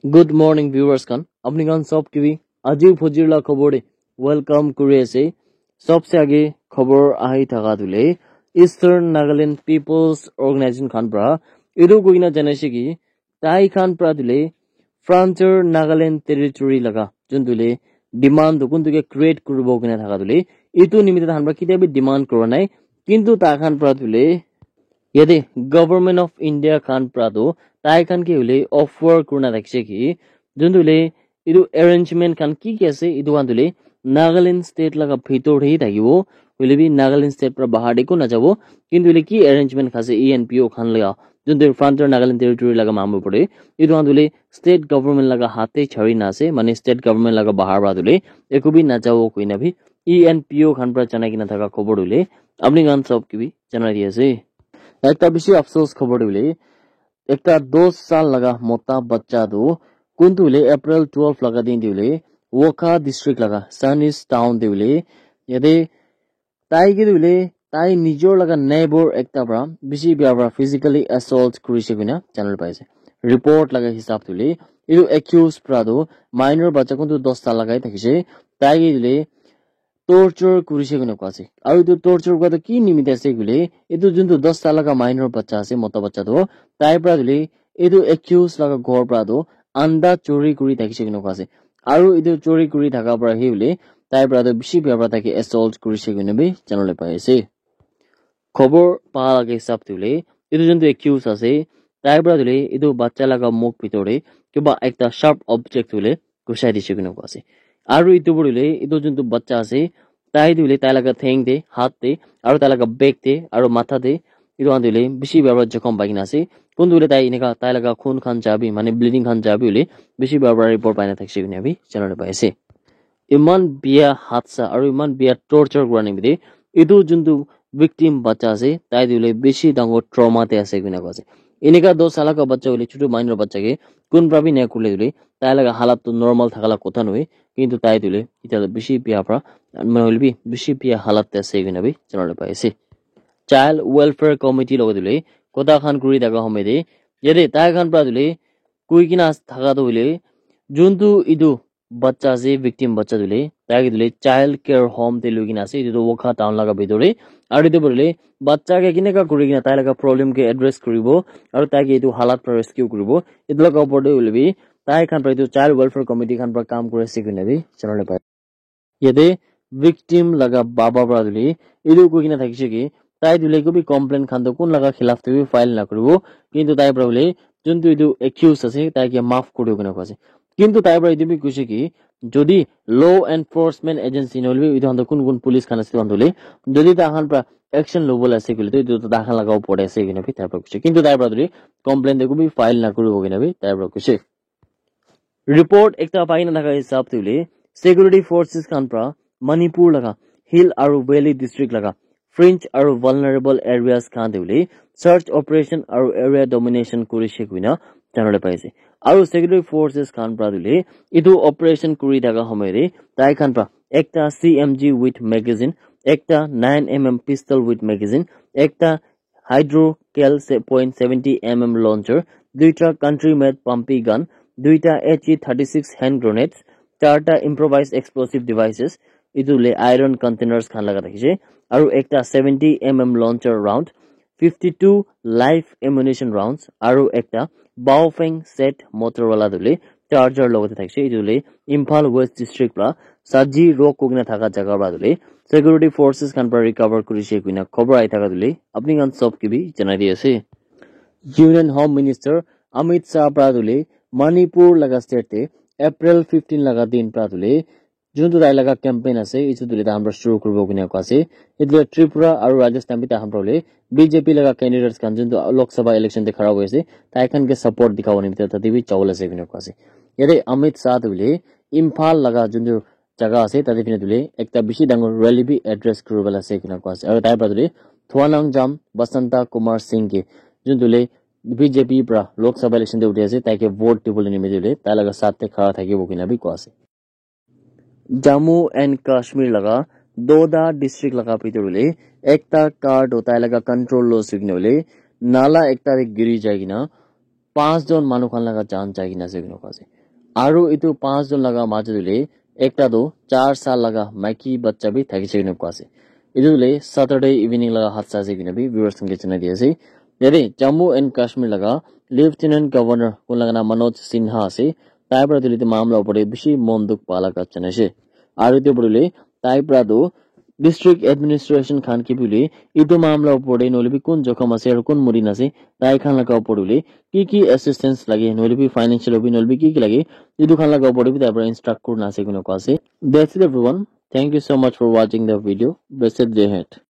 Good morning viewers kan apni kan sob TV aji phojirla khobore welcome kuri ase sobse age khobor ahi thaga dule Eastern Nagaland People's Organization khan pra edu koina janaise ki tai khan pra dule Frontier Nagaland Territory laga jun dule demand kun duke create kuribo kina thaga dule etu nimite han pra kite bi demand kora nai kintu ta khan pra dule यदि government of India Khan प्रादो ताई खान के हुले offer करना रखसे की जुंदुले इदु arrangement Khan की कैसे इदु वांदुले Nagaland state लगा भितर ही थाकिबो हुले भी Nagaland state पर बाहर देखो ना जाबो किंतु हुले की अरेंजमेंट खासे ईएनपीओ खान लगा जुंदु फ्रंटियर नागालैंड टेरिटरी लगा मामू पड़े इदु वांदुले स्टेट गवर्नमेंट लगा हाथे छड़ी ना से माने स्टेट गवर्नमेंट लगा बाहर बादुले एको भी ना जाबो कोई ना भी ईएनपीओ खान पर चना की ना थाका खबर हुले अपनी गान सब की भी चना दिया से একটা বেশি আফসোস খবর দিলে একটা 10 সাল লাগা মোটা বাচ্চা দো কোনটো হলে এপ্রিল 12 লাগা দিন দিলে ওখা ডিস্ট্রিক্ট লাগা সানিস টাউন দিলে ইয়াদে তাই কি দিলে তাই নিজর লাগা নেইবার একটা ব্রা বেশি বিয়াবরা ফিজিক্যালি অ্যাসল্ট করিছে কিনা চ্যানেল পাইছে রিপোর্ট লাগা হিসাব দিলে ইউ অ্যাকিউজ প্রাদো মাইনর বাচ্চা কোনটো 10 সাল লাগাই থাকিছে তাই কি দিলে torture kurise kone kwase aru etu torture kwa to ki nimite ase gule etu juntu 10 sala ka minor bacha ase mota bacha to tai pra dile etu accused laga ghor pra to anda chori kuri thakise kone kwase aru etu chori kuri thaka pra he hule tai pra to bishi byabra thaki assault kurise kone be channel le pai ase khobor pa lage sab dile etu juntu accused ase tai pra dile etu bacha laga muk bitore kiba ekta sharp object hule kusai dise kone kwase আৰু ইটো বৰিলে ইটো যোনটো বাচ্চা আছে তাই দিলে তাই লাগা ঠেং দে হাত দে আৰু তাই লাগা বেক দে আৰু মাথা দে ইটো আন্দিলে বেশি ব্যবহার জখম পাইনা আছে কোন দিলে তাই এনেকা তাই লাগা খুন খান যাবি মানে ব্লিডিং খান যাবি হলে বেশি ব্যবহার রিপোর্ট পাইনা থাকছে কিনা আমি চ্যানেলে পাইছে ইমান বিয়া হাদসা আৰু ইমান বিয়া টৰ্চাৰ কৰা নিমিতে ইটো যোনটো ভিকটিম বাচ্চা আছে তাই দিলে বেশি ডাঙৰ ট্রমাতে আছে কিনা কৈছে এনেকা 10 সালা কা বাচ্চা হলে ছোট মাইনর বাচ্চাকে কোন প্রাবি নে করলে দিলে তাই লাগা হালাত তো নরমাল থাকালা কথা নয় কিন্তু তাই দিলে এটা বেশি বিয়া প্রা মানে হলবি বেশি বিয়া হালাতে আছে কিনা বি চ্যানেলে পাইছে চাইল্ড ওয়েলফেয়ার কমিটি লগে দিলে কথা খান কৰি থাকা সময় দে যদি তাই খান প্রা দিলে কুই কিনা থাকা তো হইলে যোনটো ইদু বাচ্চা আছে ভিকটিম বাচ্চা দিলে তাকে দিলে চাইল্ড কেয়ার হোম তে লৈ কিনা আছে ইদু ওখা টাউন লাগা ভিতরে আর ইদু বলে বাচ্চাকে কিনেকা কৰি কিনা তাই লাগা প্ৰবলেম কে এড্ৰেস কৰিব আৰু তাকে ইদু হালাত পৰা ৰেস্কিউ কৰিব ইদু লাগা ওপৰতে হইলবি তাই খান পৰা ইদু চাইল্ড ওয়েলফেয়াৰ কমিটি খান পৰা কাম কৰি আছে কিনা বি চ্যানেলে পায় ইয়াতে ভিকটিম লাগা বাবা পৰা দিলে ইদু কই কিনা থাকিছে কি তাই দিলে কবি কমপ্লেইন খান তো কোন লাগা খিলাফ তুমি ফাইল না কৰিব কিন্তু তাই পৰা বলে যোনটো ইদু একিউজ আছে তাইকে মাফ কৰিব কিনা কৈছে কিন্তু তাই পৰা ইদু বি কৈছে কি যদি ল এনফোর্সমেন্ট এজেন্সি নলবি ইদু হন কোন কোন পুলিশ খান আছে হন্দলে যদি তাহান পৰা অ্যাকশন লবল আছে কইলে তো ইদু তাহান লাগাও পড়ে আছে কিনা বি তাই পৰা কৈছে কিন্তু তাই পৰা যদি কমপ্লেইন দেখো বি ফাইল না কৰিব কিনা বি তাই পৰা কৈছে ৰিপোৰ্ট একটা পাইনা থাকা হিসাব দিলে সিকিউৰিটি ফোৰ্সেস খান পৰা মণিপুৰ লাগা হিল আৰু ভ্যালি ডিস্ট্ৰিক্ট লাগা ফ্ৰিঞ্চ আৰু ভালনাৰেবল এৰিয়াস খান দিলে সাৰ্চ অপাৰেশন আৰু এৰিয়া ডমিনেশন কৰিছে কিনা জানলে পাইছে আৰু সিকিউৰিটি ফোৰ্সেস খান পৰা দিলে ইটো অপাৰেশন কৰি থাকা সময়ৰে তাই খান পৰা একটা সিএমজি উইথ ম্যাগাজিন একটা 9mm পিস্তল উইথ ম্যাগাজিন একটা হাইড্রোকেল .70mm লঞ্চার দুইটা কান্ট্রি মেড পাম্পি গান দুইটা HE-36 হ্যান্ড গ্রেনেডস চারটা ইম্প্রোভাইজ এক্সপ্লোসিভ ডিভাইসেস ইদুলে আয়রন কন্টেনার্স খান লাগা থাকিছে আৰু একটা 70mm launcher round 52 live ammunition rounds আৰু একটা বাওফেং সেট মোটৰওয়ালা দুলে চাৰ্জাৰ লগতে থাকিছে ইদুলে ইম্ফল ওয়েস্ট ডিস্ট্ৰিক্ট পৰা সাজি ৰক কোগনা থাকা জায়গা পৰা দুলে সিকিউৰিটি ফোৰ্সেস খান পৰা ৰিকভাৰ কৰিছে কিনা খবৰ আই থাকা দুলে আপনি গান সব কিবি জানাই দি আছে union home minister Amit Shah পৰা দুলে মণিপুর লাগা স্টেটে এপ্রিল 15 লাগা দিন প্রাতুলে যোনটো তাই লাগা ক্যাম্পেইন আছে ইটো দিলে আমরা শুরু করব কিনা কাছে ইদলে ত্রিপুরা আর রাজস্থান বিতে হামরলে বিজেপি লাগা ক্যান্ডিডেটস কান যোনটো লোকসভা ইলেকশন তে খড়া হইছে তাই খান কে সাপোর্ট দিখাও নিমিতে তদিবি চাওল আছে কিনা কাছে ইয়াতে অমিত শাহ দিলে ইম্ফল লাগা যোনটো জায়গা আছে তাতে কিনা দিলে একটা বেশি ডাঙর র্যালি বি এড্রেস করবল আছে কিনা কাছে আর তাই প্রাতুলে থোয়ানাং জাম বসন্তা কুমার সিং কে যোনটোলে বিজেপি পৰা লোকসভা ইলেকশন তে উঠি আছে তাইকে ভোট দিবলৈ নিমিলে তাই লাগা সাথে খড়া থাকিব কিনা বি কোয়াছে जम्मू एंड काश्मीर लगा दोदा डिस्ट्रिक्ट लगा पितरले एकता कार्ड होता है लगा कंट्रोल लो सिग्नले नाला एकता रे गिरी जाएगी ना 5 জন মানুহ খান laga jaan jai kina ase kunu ase aru itu 5 jon laga majudile ekta do 4 saal laga maiki bachcha bi thakise kunu ase itu le Saturday evening laga hatsa ase kunu bi viewers ke chana di ase yade Jammu and Kashmir laga Lieutenant Governor kun laga na Manoj Sinha ase tai pra dile mamla upore bishi monduk pala ka chana ase aru itu bodile tai pra do district administration khan ki bule itu mamla upore nolibi kun jokham ase aru kun murin ase tai khan laga upore ki assistance lage nolibi financial obi nolibi ki lage itu khan laga upore bi tai pra instruct kurna ase kuno ka ase that's it everyone thank you so much for watching the video blessed day ahead